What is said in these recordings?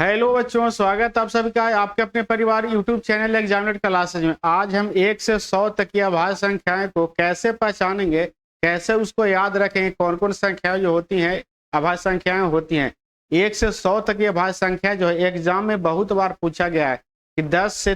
Hello बच्चों, स्वागत आप सभी का आपके अपने परिवार यूट्यूब चैनल एग्जामिनेट क्लासेज में। आज हम 1 से 100 तक की अभाज्य संख्याएं को कैसे पहचानेंगे, कैसे उसको याद रखेंगे, कौन कौन संख्याएं जो होती हैं अभाज्य संख्याएं होती हैं। 1 से 100 तक की अभाज्य संख्या जो है एग्जाम में बहुत बार पूछा गया है कि 10 से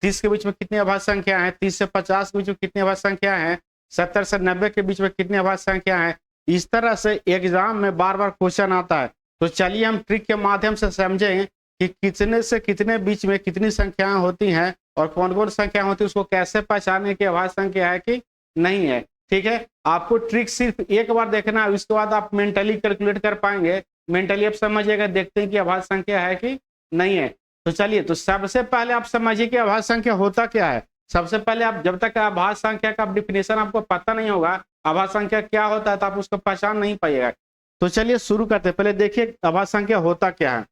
30 के बीच में कितनी अभाज्य संख्या है, 30 से 50 के बीच में कितनी अभाज्य संख्या है, 70 से 90 के बीच में कितनी अभाज्य संख्या है। इस तरह से एग्जाम में बार बार क्वेश्चन आता है। तो चलिए हम ट्रिक के माध्यम से समझें कि कितने से कितने बीच में कितनी संख्याएं होती हैं और कौन कौन संख्या होती है, उसको कैसे पहचानने की अभाज्य संख्या है कि नहीं है। ठीक है, आपको ट्रिक सिर्फ एक बार देखना है, उसके बाद आप मेंटली कैलकुलेट कर पाएंगे। मेंटली आप समझिएगा, देखते हैं कि अभाज्य संख्या है कि नहीं है। तो चलिए, तो सबसे पहले आप समझिए कि अभाज्य संख्या होता क्या है। सबसे पहले आप जब तक अभाज्य संख्या का डिफिनेशन आपको पता नहीं होगा, अभाज्य संख्या क्या होता है, तो आप उसको पहचान नहीं पाइएगा। तो चलिए शुरू करते हैं। पहले देखिए अभाज्य संख्या होता क्या है।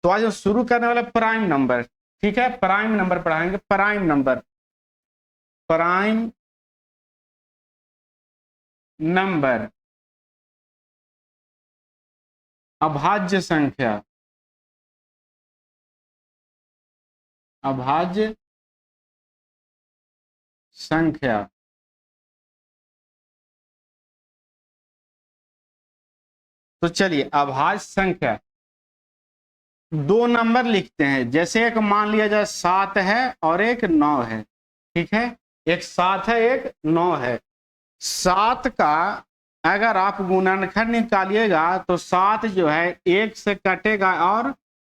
तो आज हम शुरू करने वाले प्राइम नंबर। ठीक है, प्राइम नंबर पढ़ाएंगे। प्राइम नंबर, प्राइम नंबर अभाज्य संख्या, अभाज्य संख्या। तो चलिए, अभाज्य संख्या दो नंबर लिखते हैं। जैसे एक मान लिया जाए 7 है और एक 9 है। ठीक है, एक 7 है एक 9 है। 7 का अगर आप गुणनखंड निकालिएगा तो 7 जो है 1 से कटेगा और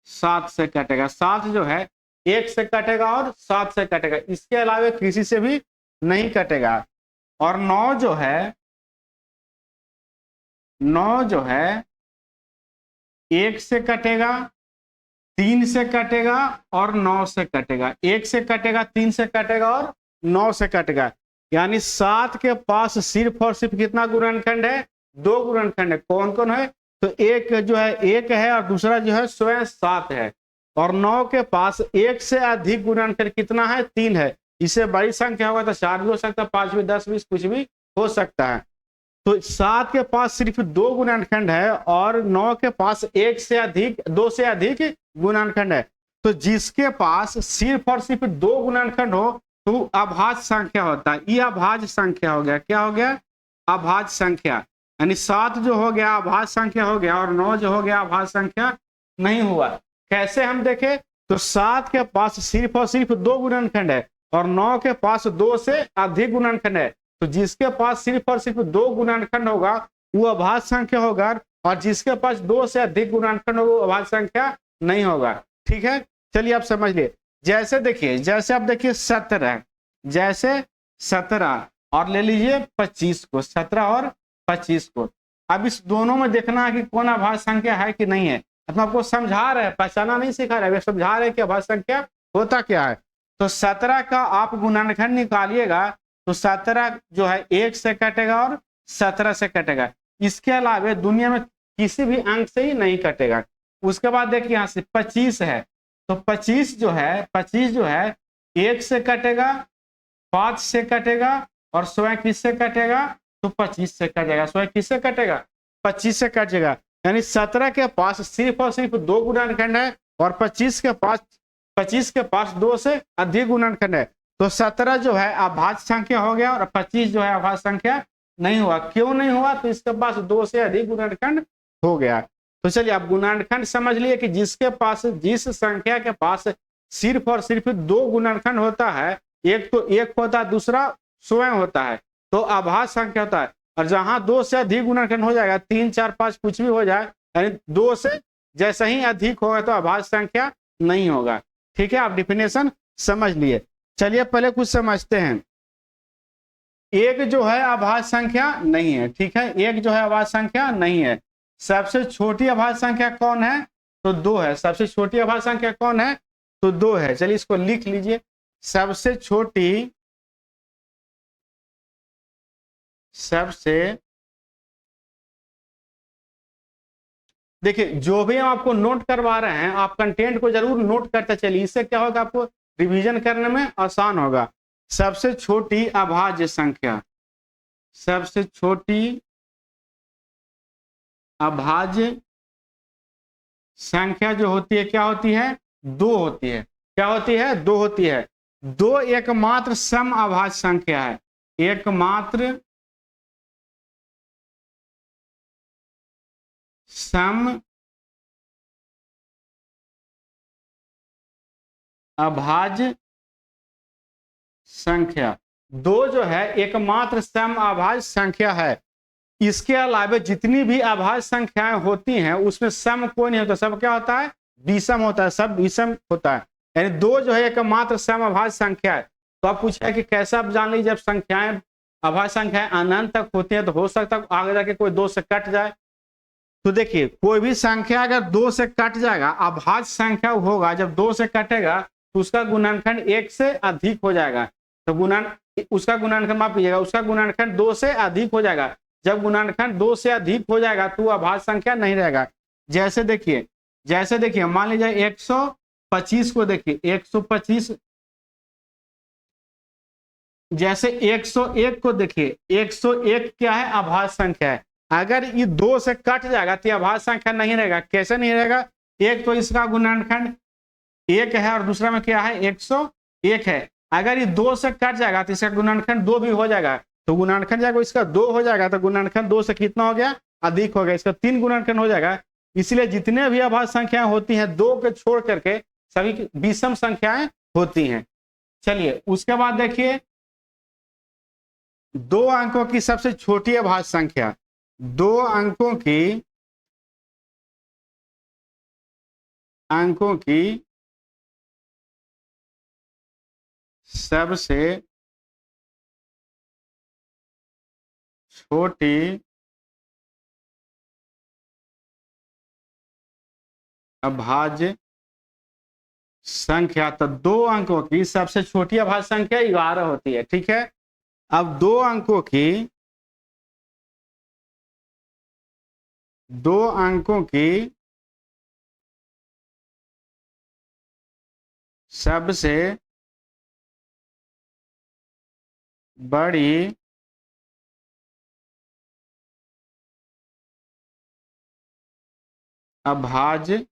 7 से कटेगा। 7 जो है 1 से कटेगा और 7 से कटेगा, इसके अलावा किसी से भी नहीं कटेगा। और 9 जो है 1 से कटेगा, 3 से कटेगा और 9 से कटेगा। 1 से कटेगा, 3 से कटेगा और 9 से कटेगा। यानी 7 के पास सिर्फ और सिर्फ कितना गुणनखंड है? 2 गुणनखंड है। कौन कौन है? तो एक जो है 1 है और दूसरा जो है स्वयं 7 है। और 9 के पास 1 से अधिक गुणनखंड कितना है? 3 है। इससे बड़ी संख्या होगा तो 4 भी हो सकता है, 5 भी, 10 भी, कुछ भी हो सकता है। तो 7 के पास सिर्फ 2 गुणनखंड है और 9 के पास 1 से अधिक, 2 से अधिक गुणनखंड है। तो जिसके पास सिर्फ और सिर्फ 2 गुणनखंड हो तो अभाज्य संख्या होता है। ये अभाज्य संख्या हो गया। क्या हो गया? अभाज्य संख्या। यानी 7 जो हो गया अभाज्य संख्या हो गया और 9 जो हो गया अभाज्य संख्या नहीं हुआ। कैसे हम देखें? तो 7 के पास सिर्फ और सिर्फ 2 गुणनखंड है और 9 के पास 2 से अधिक गुणनखंड है। तो जिसके पास सिर्फ और सिर्फ 2 गुणनखंड होगा वो अभाज्य संख्या होगा और जिसके पास 2 से अधिक गुणनखंड होगा वो अभाज्य संख्या नहीं होगा। ठीक है, चलिए आप समझ लिए। जैसे देखिए, जैसे आप देखिए 17, जैसे 17 और ले लीजिए 25 को, 17 और 25 को। अब इस दोनों में देखना है कि कौन अभाज्य संख्या है कि नहीं है। तो आपको समझा रहे हैं, पहचाना नहीं सिखा रहे, समझा रहे हैं कि अभाज्य संख्या होता क्या है। तो 17 का आप गुणनखंड निकालिएगा तो 17 जो है 1 से कटेगा और 17 से कटेगा। इसके अलावा दुनिया में किसी भी अंक से ही नहीं कटेगा। उसके बाद देखिए यहाँ से 25 है, तो 25 जो है 1 से कटेगा, 5 से कटेगा और स्वयं किससे कटेगा? तो 25 से कटेगा। स्वयं किससे कटेगा? 25 से कटेगा। यानी 17 के पास सिर्फ और सिर्फ 2 गुणनखंड है और 25 के पास 2 से अधिक गुणनखंड है। तो 17 जो है अभाज्य संख्या हो गया और 25 जो है अभाज्य संख्या नहीं हुआ। क्यों नहीं हुआ? तो इसके पास 2 से अधिक गुणनखंड हो गया। तो चलिए, आप गुणनखंड समझ लिए कि जिसके पास, जिस संख्या के पास सिर्फ और सिर्फ 2 गुणनखंड होता है, एक तो 1 होता है, दूसरा स्वयं होता है, तो अभाज्य संख्या होता है। और जहां 2 से अधिक गुणनखंड हो जाएगा, 3, 4, 5 कुछ भी हो जाए, यानी 2 से जैसे ही अधिक होगा तो अभाज्य संख्या नहीं होगा। ठीक है, आप डिफिनेशन समझ लिए। चलिए पहले कुछ समझते हैं। एक जो है अभाज्य संख्या नहीं है। ठीक है, एक जो है अभाज्य संख्या नहीं है। सबसे छोटी अभाज्य संख्या कौन है? तो 2 है। सबसे छोटी अभाज्य संख्या कौन है? तो 2 है। चलिए इसको लिख लीजिए। सबसे छोटी, देखिए जो भी हम आपको नोट करवा रहे हैं आप कंटेंट को जरूर नोट करते चलिए। इससे क्या होगा? आपको रिवीजन करने में आसान होगा। सबसे छोटी अभाज्य संख्या, सबसे छोटी अभाज्य संख्या जो होती है क्या होती है, 2 होती है। क्या होती है, 2 होती है। 2 एकमात्र सम अभाज्य संख्या है, एकमात्र सम अभाज्य संख्या। 2 जो है एकमात्र सम अभाज्य संख्या है। इसके अलावा जितनी भी अभाज्य संख्याएं होती हैं उसमें सम कोई नहीं होता, सब क्या होता है, विषम होता है, सब विषम होता है। यानी 2 जो है एकमात्र सम अभाज्य संख्या है। तो आप पूछा कि कैसे आप जान लीजिए, जब संख्याएं अभाज्य संख्याएं अनंत तक होती हैं तो हो सकता है आगे जाके कोई 2 से कट जाए। तो देखिए कोई भी संख्या अगर 2 से कट जाएगा, अभाज्य संख्या होगा, जब 2 से कटेगा तो उसका गुणनखंड 1 से अधिक हो जाएगा। तो उसका गुणनखंड माफ कीजिएगा, उसका गुणनखंड 2 से अधिक हो जाएगा। जब गुणनखंड 2 से अधिक हो जाएगा तो अभाज्य संख्या नहीं रहेगा। जैसे देखिए मान लीजिए 125 को देखिए, 125 जैसे 101 को देखिए, 101 क्या है, अभाज्य संख्या है। अगर ये 2 से कट जाएगा तो अभाज्य संख्या नहीं रहेगा। कैसे नहीं रहेगा, एक तो इसका गुणनखंड 1 है और दूसरा में क्या है, 101 है। अगर ये 2 से कट जाएगा तो इसका गुणनखंड 2 भी हो जाएगा। तो गुणनखंड जाएगा इसका 2 हो जाएगा, तो गुणनखंड 2 से कितना हो गया, अधिक हो गया, इसका 3 गुणनखंड हो जाएगा। इसलिए जितने भी अभाज्य संख्याएं होती हैं 2 के छोड़ करके सभी विषम संख्याएं होती हैं। चलिए उसके बाद देखिए 2 अंकों की सबसे छोटी अभाज्य संख्या, 2 अंकों की सबसे छोटी अभाज्य संख्या, तो 2 अंकों की सबसे छोटी अभाज्य संख्या 11 होती है। ठीक है, अब 2 अंकों की सबसे बड़ी अभाज्य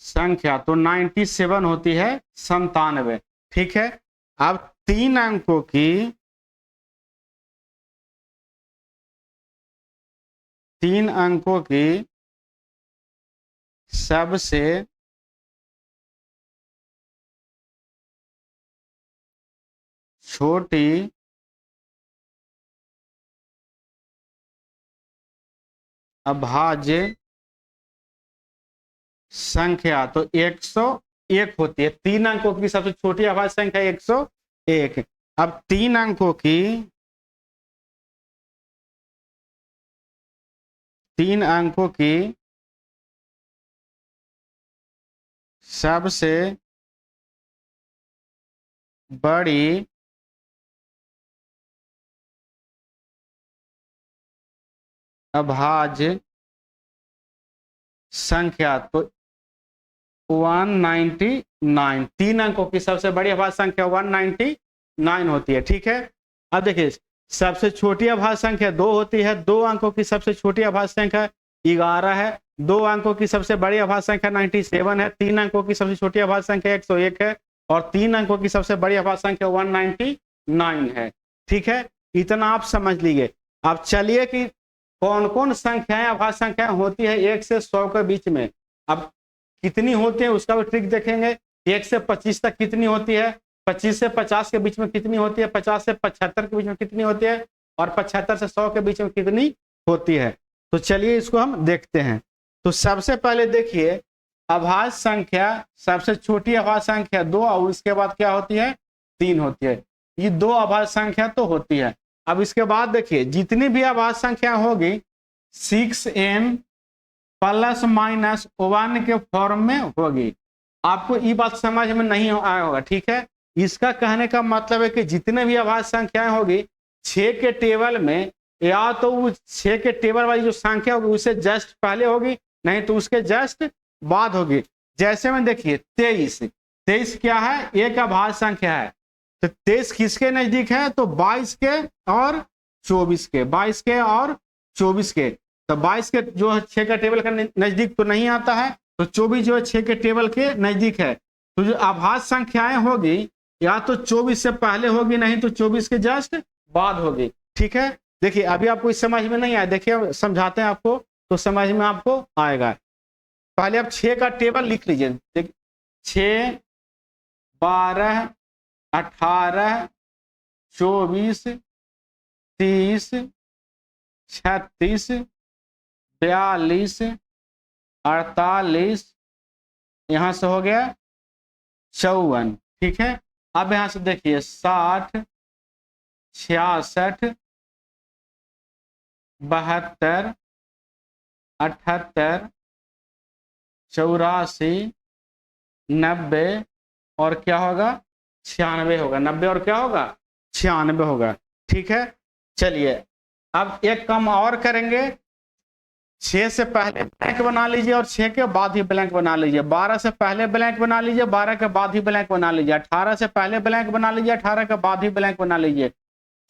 संख्या तो 97 होती है, 97। ठीक है, अब 3 अंकों की सबसे छोटी अभाज्य संख्या तो 101 होती है। 3 अंकों की सबसे छोटी अभाज्य संख्या 101। अब 3 अंकों की सबसे बड़ी अभाज्य संख्या तो 199। 3 अंकों की सबसे बड़ी अभाज्य संख्या 199 होती है। ठीक है, अब देखिए सबसे छोटी अभाज्य संख्या 2 होती है। 2 अंकों की सबसे छोटी अभाज्य संख्या 11 है। 2 अंकों की सबसे बड़ी अभाज्य संख्या 97 है। 3 अंकों की सबसे छोटी अभाज्य संख्या 101 है और 3 अंकों की सबसे बड़ी अभाज्य संख्या 199 है। ठीक है, इतना आप समझ लीजिए। अब चलिए कि कौन कौन संख्याएं अभाज्य संख्याएं होती है 1 से 100 के बीच में। अब कितनी होती है उसका भी ट्रिक देखेंगे। 1 से 25 तक कितनी होती है, 25 से 50 के बीच में कितनी होती है, 50 से 75 के बीच में कितनी होती है और 75 से 100 के बीच में कितनी होती है। तो चलिए इसको हम देखते हैं। तो सबसे पहले देखिए अभाज्य संख्या, सबसे छोटी अभाज्य संख्या 2 और इसके बाद क्या होती है, 3 होती है। ये 2 अभाज्य संख्या तो होती है। अब इसके बाद देखिए जितनी भी अभाज्य संख्या होगी 6n ± 1 के फॉर्म में होगी। आपको ये बात समझ में नहीं आया होगा। ठीक है, इसका कहने का मतलब है कि जितने भी अभाज्य संख्याएं होगी 6 के टेबल में या तो वो 6 के टेबल वाली जो संख्या होगी उससे जस्ट पहले होगी, नहीं तो उसके जस्ट बाद होगी। जैसे में देखिए 23 क्या है, एक अभाज्य संख्या है। तो 23 किसके नजदीक है, तो 22 के और 24 के, 22 के और 24 के। तो 22 के जो 6 का टेबल का नजदीक तो नहीं आता है, तो 24 जो है 6 के टेबल के नजदीक है। तो जो आभाज्य संख्याएं होगी या तो 24 से पहले होगी, नहीं तो 24 के जस्ट बाद होगी। ठीक है, देखिए अभी आपको इस समझ में नहीं आया, देखिए समझाते हैं आपको तो समझ में आपको आएगा। पहले आप 6 का टेबल लिख लीजिए। देखिए 6, 12, 18, 24, 30, 36, 42, 48, यहां से हो गया 54। ठीक है, अब यहां से देखिए 60, 66, 72, 78, 84, 90 और क्या होगा 96 होगा। 90 और क्या होगा 96 होगा। ठीक है, चलिए अब एक काम और करेंगे। 6 से पहले ब्लैंक बना लीजिए और 6 के बाद ही ब्लैंक बना लीजिए। 12 से पहले ब्लैंक बना लीजिए, 12 के बाद ही ब्लैंक बना लीजिए। 18 से पहले ब्लैंक बना लीजिए, 18 के बाद ही ब्लैंक बना लीजिए।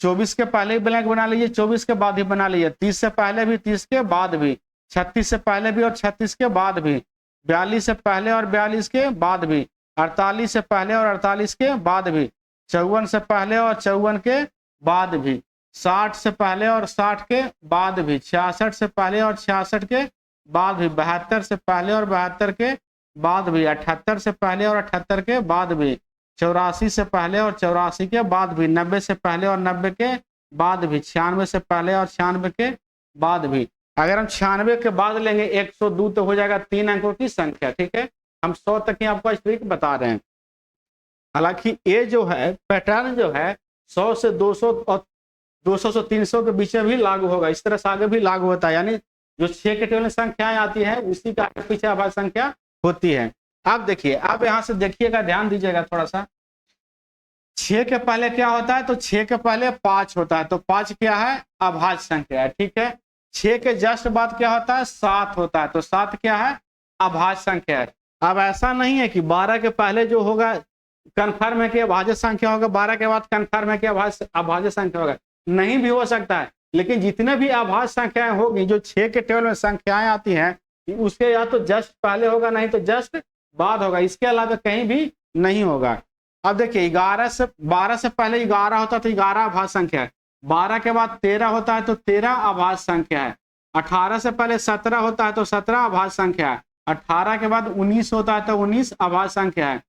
24 के पहले ही ब्लैंक बना लीजिए, 24 के बाद ही बना लीजिए। 30 से पहले भी, 30 के बाद भी। 36 से पहले भी और 36 के बाद भी। 42 से पहले और 42 के बाद भी। 48 से पहले और 48 के बाद भी। 54 से पहले और 54 के बाद भी। 60 से पहले और 60 के बाद भी। 66 से पहले और 66 के बाद भी। 72 से पहले और 72 के बाद भी। 78 से पहले और 78 के बाद भी। 84 से पहले और 84 के बाद भी। 90 से पहले और 90 के बाद भी। 96 से पहले और 96 के बाद भी। अगर हम 96 के बाद लेंगे 102 तो हो जाएगा 3 अंकों की संख्या। ठीक है, हम 100 तक ही आपको ट्रिक बता रहे हैं। हालांकि ये जो है पैटर्न जो है 100 से 200 और 200 से 300 के बीच में भी लागू होगा। इस तरह से आगे भी लागू होता है, यानी जो 6 के टेबल में संख्याएं आती है उसी का पीछे आभाज्य संख्या होती है। अब देखिए, अब यहां से देखिएगा, ध्यान दीजिएगा थोड़ा सा। 6 के पहले क्या होता है, तो 6 के पहले 5 होता है, तो 5 क्या है अभाज्य संख्या है। ठीक है, 6 के जस्ट बाद क्या होता है 7 होता है, तो 7 क्या है अभाज्य संख्या है। अब ऐसा नहीं है कि 12 के पहले जो होगा कन्फर्म है कि अभाज्य संख्या होगा, 12 के बाद कन्फर्म है कि अभाज्य संख्या होगा, नहीं भी हो सकता है। लेकिन जितने भी अभाज्य संख्याएं होगी जो 6 के टेबल में संख्याएं आती हैं उसके या तो जस्ट पहले होगा, नहीं तो जस्ट बाद होगा, इसके अलावा कहीं भी नहीं होगा। अब देखिए 12 से पहले 11 होता है तो 11 अभाज्य संख्या है। 12 के बाद 13 होता है तो 13 अभाज्य संख्या है। 18 से पहले 17 होता है तो 17 अभाज्य संख्या है। 18 के बाद 19 होता है तो 19 अभाज्य संख्या है।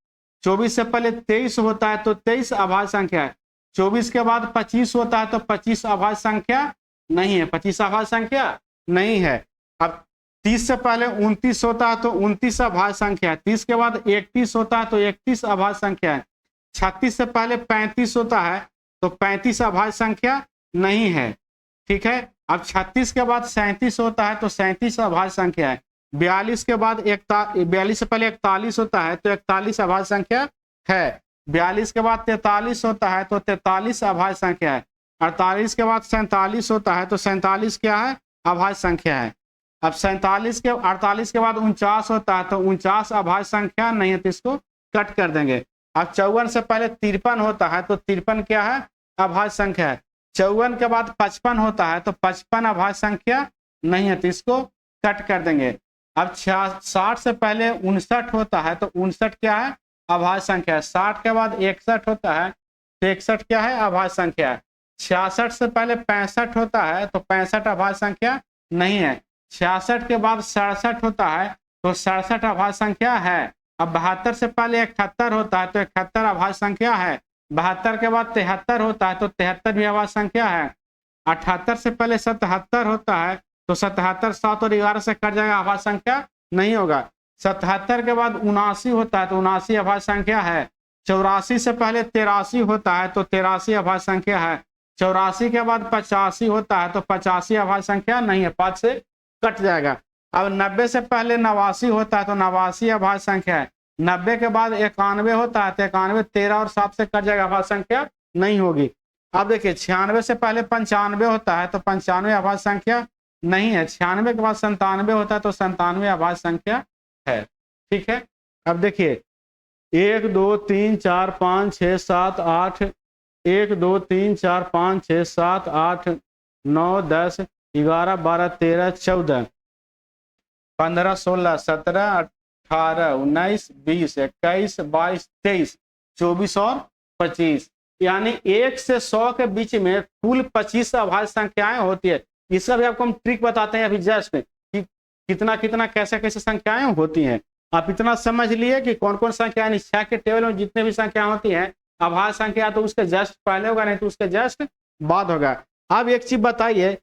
24 से पहले 23 होता है तो 23 अभाज्य संख्या है। 24 के बाद 25 होता है तो 25 अभाज्य संख्या नहीं है। 25 अभाज्य संख्या नहीं है। अब 30 से पहले 29 होता है तो 29 अभाज्य संख्या है। 30 के बाद 31 होता है तो 31 अभाज्य संख्या है। 36 से पहले 35 होता है तो 35 अभाज्य संख्या नहीं है। ठीक है, अब 36 के बाद 37 होता है तो 37 अभाज्य संख्या है। 42 के बाद 42 से पहले 41 होता है तो 41 अभाज्य संख्या है। 42 के बाद 43 होता है तो 43 अभाज्य संख्या है। 48 के बाद 47 होता है तो 47 क्या है अभाज्य संख्या है। अब 48 के बाद 49 होता है तो 49 अभाज्य संख्या नहीं है, तो इसको कट कर देंगे। अब 54 से पहले 53 होता है तो 53 क्या है अभाज्य संख्या है। 54 के बाद 55 होता है तो 55 अभाज्य संख्या नहीं है, तो इसको कट कर देंगे। अब 60 से पहले 59 होता है तो 59 क्या है अभाज्य संख्या है। 60 के बाद 61 होता है तो 61 क्या है अभाज्य संख्या है। 66 से पहले 65 होता है तो 65 अभाज्य संख्या नहीं है। 66 के बाद 67 होता है तो 67 अभाज्य संख्या है। अब 72 से पहले 78 होता है तो 78 अभाज्य संख्या है। 72 के बाद 73 होता है तो 73 भी अभाज्य संख्या है। 78 से पहले 77 होता है तो 77 7 और 11 से कट जाएगा, अभाज्य संख्या नहीं होगा। 77 के बाद 79 होता है तो 79 अभाज्य संख्या है। 84 से पहले 83 होता है तो 83 अभाज्य संख्या है। 84 के बाद 85 होता है तो 85 अभाज्य संख्या नहीं है, 5 से कट जाएगा। अब 90 से पहले 89 होता है तो 89 अभाज्य संख्या है। 90 के बाद 91 होता है तो 91 13 और 7 से कट जाएगा, अभाज्य संख्या नहीं होगी। अब देखिए 96 से पहले 95 होता है तो 95 अभाज्य संख्या नहीं है। 96 के बाद 97 होता है तो 97 अभाज्य संख्या है। ठीक है, अब देखिए 1 2 3 4 5 6 7 8 1 2 3 4 5 6 7 8 9 10 11 12 13 14 15 16 17 18, 19, 20, 21, 22, 23, 24 और 25, यानी 1 से 100 के बीच में कुल 25 अभाज्य संख्याएं होती है। इसका भी आपको हम ट्रिक बताते हैं अभी जस्ट कि कितना कितना कैसे कैसे संख्याएं होती हैं। आप इतना समझ लिए कि कौन कौन संख्या, यानी 6 के टेबल में जितने भी संख्या होती हैं अभाज्य संख्या तो उसके जस्ट पहले होगा, नहीं तो उसके जस्ट बाद होगा। अब एक चीज बताइए,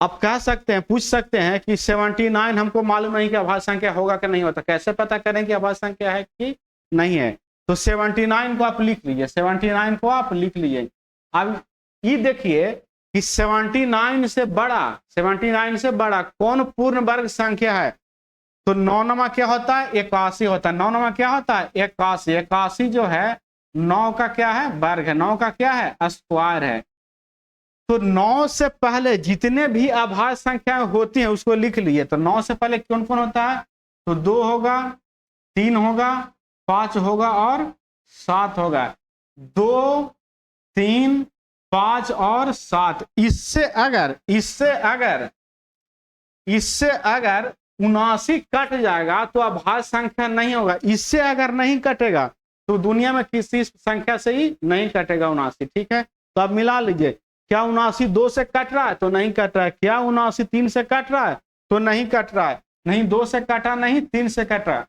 आप कह सकते हैं, पूछ सकते हैं कि 79 हमको मालूम नहीं कि अभाज्य संख्या होगा कि नहीं होता, कैसे पता करें कि अभाज्य संख्या है कि नहीं है? तो 79 को आप लिख लीजिए, 79 को आप लिख लीजिए। अब ये देखिए कि 79 से बड़ा कौन पूर्ण वर्ग संख्या है? तो 9 क्या होता है? 81 होता है। 9 क्या होता है? 81। 81 जो है 9 का क्या है? वर्ग है। 9 का क्या है? स्क्वायर है। तो 9 से पहले जितने भी अभाज्य संख्याएं होती हैं उसको लिख लिए। तो 9 से पहले कौन कौन होता है? तो 2 होगा, 3 होगा, 5 होगा और 7 होगा। 2, 3, 5 और 7। इससे अगर 79 कट जाएगा तो अभाज्य संख्या नहीं होगा। इससे अगर नहीं कटेगा तो दुनिया में किसी संख्या से ही नहीं कटेगा 79। ठीक है, तो अब मिला लीजिए। क्या 79 2 से कट रहा है? तो नहीं कट रहा है। क्या 79 3 से कट रहा है? तो नहीं कट रहा है। नहीं, 2 से कटा नहीं, 3 से कट रहा है।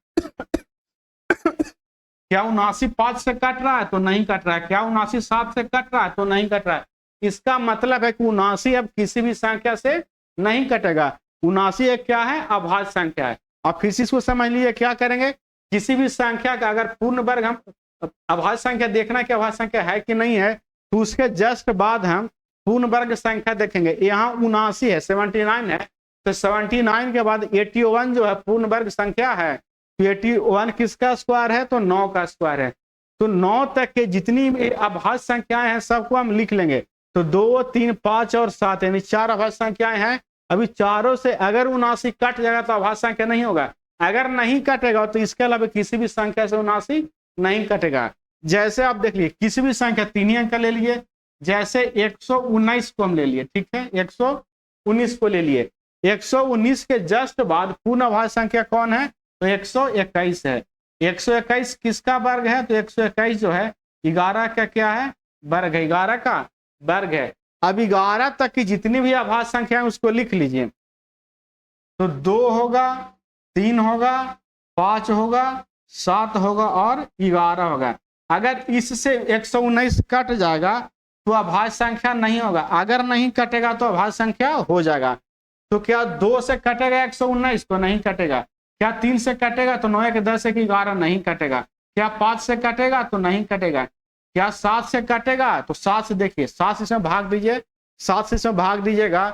क्या 79 5 से कट रहा है? तो नहीं कट रहा है। क्या 79 7 से कट रहा है? तो नहीं कट रहा है। इसका मतलब है कि 79 अब किसी भी संख्या से नहीं कटेगा। 79 एक क्या है? अभाज्य संख्या है। अब फिर से इसको समझ लीजिए, क्या करेंगे? किसी भी संख्या का अगर पूर्ण वर्ग, हम अभाज्य संख्या देखना कि अभाज्य संख्या है कि नहीं है, तो उसके जस्ट बाद हम पूर्ण वर्ग संख्या देखेंगे। यहाँ 79 है, 79 है, तो 79 के बाद 81 जो है पूर्ण वर्ग संख्या है। तो 81 किसका स्क्वायर है? तो 9 का स्क्वायर है। तो 9 तक के जितनी भी अभाज्य संख्याएं हैं सबको हम लिख लेंगे। तो 2, 3, 5 और 7 यानी 4 अभाज्य संख्याएं हैं। अभी चारों से अगर 79 कट जाएगा तो अभाज्य संख्या नहीं होगा। अगर नहीं कटेगा तो इसके अलावा किसी भी संख्या से 79 नहीं कटेगा। जैसे आप देख लीजिए, किसी भी संख्या 3 ही अंक का ले लिए, जैसे 119 को हम ले लिए। ठीक है, 119 को ले लिए। 119 के जस्ट बाद पूर्ण अभाज्य संख्या कौन है? तो 121 है। 121 किसका वर्ग है? तो 121 जो है 11 का क्या है? वर्ग है। 11 का वर्ग है। अब 11 तक की जितनी भी अभाज्य संख्या है उसको लिख लीजिए। तो 2 होगा, 3 होगा, 5 होगा, 7 होगा और 11 होगा। अगर इससे 119 कट जाएगा तो अभाज्य संख्या नहीं होगा। अगर नहीं कटेगा तो अभाज्य संख्या हो जाएगा। तो क्या 2 से कटेगा 119? तो नहीं कटेगा। क्या 3 से कटेगा? तो 9 के 10 1 11 नहीं कटेगा। क्या 5 से कटेगा? तो नहीं कटेगा। क्या 7 से कटेगा? तो 7 से देखिए, 7 से इसमें भाग दीजिए। 7 से इसमें भाग दीजिएगा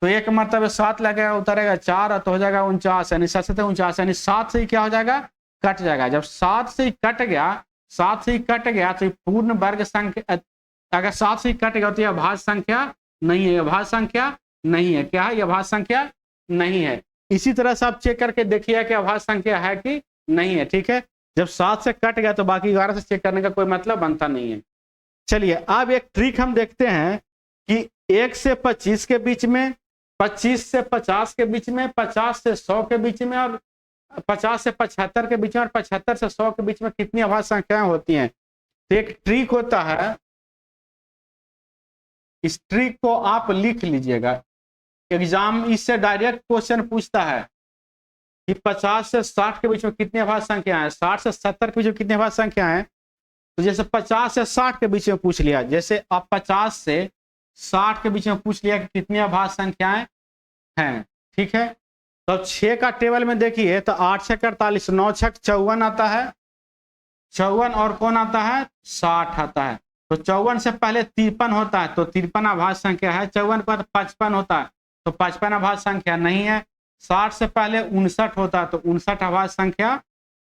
तो एक मतलब 7 लगेगा, उतरेगा 4 तो हो जाएगा 49, यानी 7 से 49, यानी 7 से ही क्या हो जाएगा? कट जाएगा। जब 7 से ही कट गया, 7 से ही कट गया तो पूर्ण वर्ग संख्या, अगर 7 से ही कट गया तो यह अभाज्य संख्या नहीं है। अभाज्य संख्या नहीं है। क्या है? यह अभाज्य संख्या नहीं है। इसी तरह से आप चेक करके देखिए कि अभाज्य संख्या है कि नहीं है। ठीक है, जब 7 से कट गया तो बाकी 11 से चेक करने का कोई मतलब बनता नहीं है। चलिए अब एक ट्रिक हम देखते हैं कि 1 से 25 के बीच में, 25 से 50 के बीच में, 50 से 100 के बीच में और 50 से 75 के बीच में और 75 से 100 के बीच में कितनी अभाज्य संख्याएं होती हैं। तो एक ट्रिक होता है, इस ट्रिक को आप लिख लीजिएगा। एग्जाम इससे डायरेक्ट क्वेश्चन पूछता है कि 50 से 60 के बीच में कितनी अभाज्य संख्या है, 60 से 70 के बीच में कितनी अभाज्य संख्या है। तो जैसे 50 से 60 के बीच में पूछ लिया, जैसे आप 50 से 60 के बीच में पूछ लिया कि कितनी अभाज्य संख्याएं हैं। ठीक है, तो 6 का टेबल में देखिए तो 8 6 48, 9 6 54 आता है, 54 और कौन आता है? 60 आता है। तो 54 से पहले 53 होता है तो 53 अभाज्य संख्या है। 54 पर 55 होता है तो 55 अभाज्य संख्या नहीं है। 60 से पहले 59 होता है तो 59 अभाज्य संख्या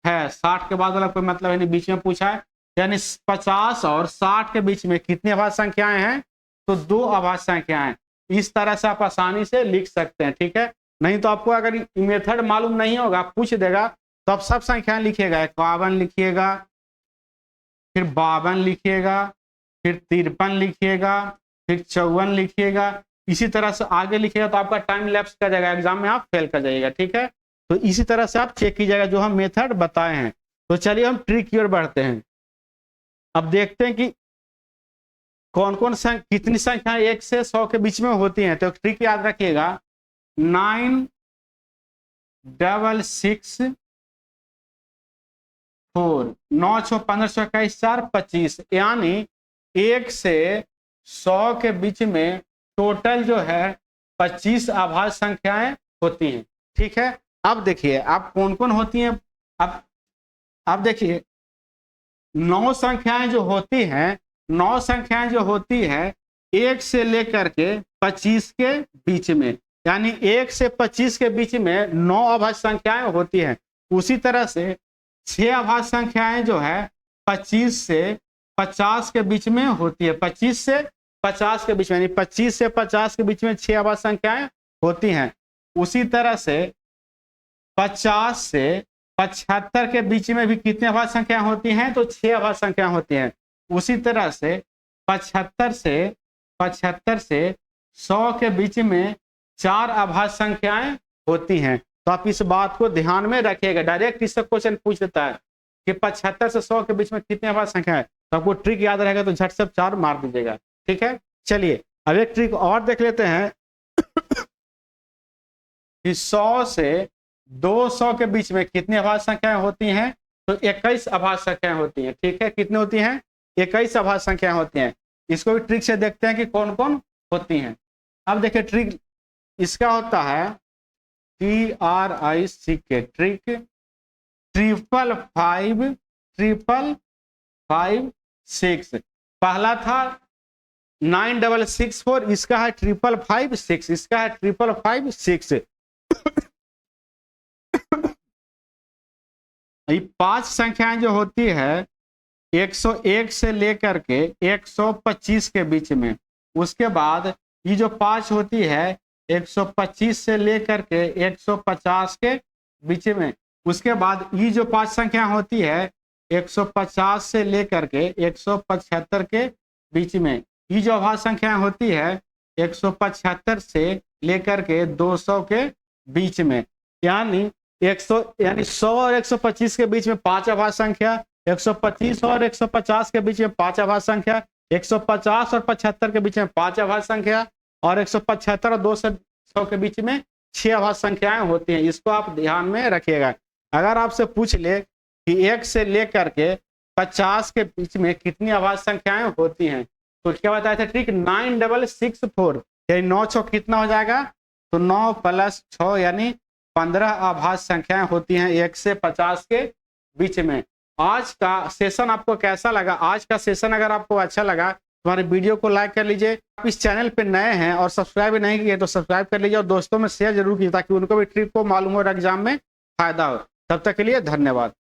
है। 60 के बाद वाला कोई मतलब नहीं, बीच में पूछा है। यानी 50 और 60 के बीच में कितनी अभाज्य संख्याएं हैं? तो 2 अभाज्य संख्याएं। इस तरह से आप आसानी से लिख सकते हैं। ठीक है, नहीं तो आपको अगर मेथड मालूम नहीं होगा, पूछ देगा तो आप सब संख्याएं लिखिएगा। 51 लिखिएगा, फिर 52 लिखिएगा, फिर 53 लिखिएगा, फिर 54 लिखिएगा। इसी तरह से आगे लिखिएगा तो आपका टाइम लैप्स कर जाएगा, एग्जाम में आप फेल कर जाइएगा। ठीक है, तो इसी तरह से आप चेक कीजिएगा जो हम मेथड बताए हैं। तो चलिए हम ट्रिक की ओर बढ़ते हैं। अब देखते हैं कि कौन कौन कितनी संख्या 1 से 100 के बीच में होती हैं। तो ट्रिक याद रखिएगा, 9 6 4 9 6 15 21 4 25, यानी 1 से 100 के बीच में टोटल जो है 25 अभाज्य संख्याएं होती हैं। ठीक है, अब देखिए अब कौन कौन होती हैं। अब देखिए 9 संख्याएं जो होती हैं, 9 संख्याएं जो होती है 1 से लेकर के 25 के बीच में, यानी 1 से 25 के बीच में 9 अभाज्य संख्याएं होती हैं। उसी तरह से 6 अभाज्य संख्याएं जो है 25 से 50 के बीच में होती है। 25 से 50 के बीच में, यानी 25 से 50 के बीच में 6 अभाज्य संख्याएं होती हैं। उसी तरह से 50 से 75 के बीच में भी कितने अभाज्य संख्याएं होती हैं, तो 6 अभाज्य संख्याएं होती हैं। उसी तरह से 75 से 100 के बीच में 4 अभाज्य संख्याएं होती हैं। तो आप इस बात को ध्यान में रखिएगा। डायरेक्ट इससे क्वेश्चन पूछ देता है कि 75 से 100 के बीच में कितने अभाज्य संख्या है, तो आपको ट्रिक याद रहेगा तो झट से 4 मार दीजिएगा। ठीक है, चलिए अब एक ट्रिक और देख लेते हैं कि 100 से 200 के बीच में कितनी अभाज्य संख्याएं होती हैं, तो 21 अभाज्य संख्याएं होती हैं। ठीक है, कितनी होती हैं, 21 अभाज्य संख्याएं होती हैं। इसको भी ट्रिक से देखते हैं कि कौन कौन होती हैं। अब देखिए ट्रिक इसका होता है TRIC ट्रिक 55556। पहला था 9664, इसका है 5556, इसका है 5556। ये 5 संख्याएं जो होती है 101 से लेकर के 125 के बीच में, उसके बाद ये जो 5 होती है 125 से लेकर के 150 के बीच में, उसके बाद ये जो 5 संख्या होती है 150 से लेकर के 175 के बीच में, ये जो अभाज्य संख्या होती है 175 से लेकर के 200 के बीच में, यानी 100 और 125 के बीच में 5 अभाज्य संख्या, 125 और 150 के बीच में 5 अभाज्य संख्या, 150 और 75 के बीच में 5 अभाज्य संख्या, और 175 और 200 के बीच में 6 अभाज्य संख्याएं होती हैं। इसको आप ध्यान में रखिएगा। अगर आपसे पूछ ले कि 1 से लेकर के 50 के बीच में कितनी अभाज्य संख्याएं होती हैं, तो क्या बताया था ट्रिक 9664, यानी 9 6 कितना हो जाएगा, तो 9 + 6 यानी 15 अभाज्य संख्याएं होती हैं 1 से 50 के बीच में। आज का सेशन आपको कैसा लगा? आज का सेशन अगर आपको अच्छा लगा तो हमारे वीडियो को लाइक कर लीजिए। आप इस चैनल पे नए हैं और सब्सक्राइब नहीं किए तो सब्सक्राइब कर लीजिए, और दोस्तों में शेयर जरूर कीजिए ताकि उनको भी ट्रिक को मालूम हो और एग्जाम में फायदा हो। तब तक के लिए धन्यवाद।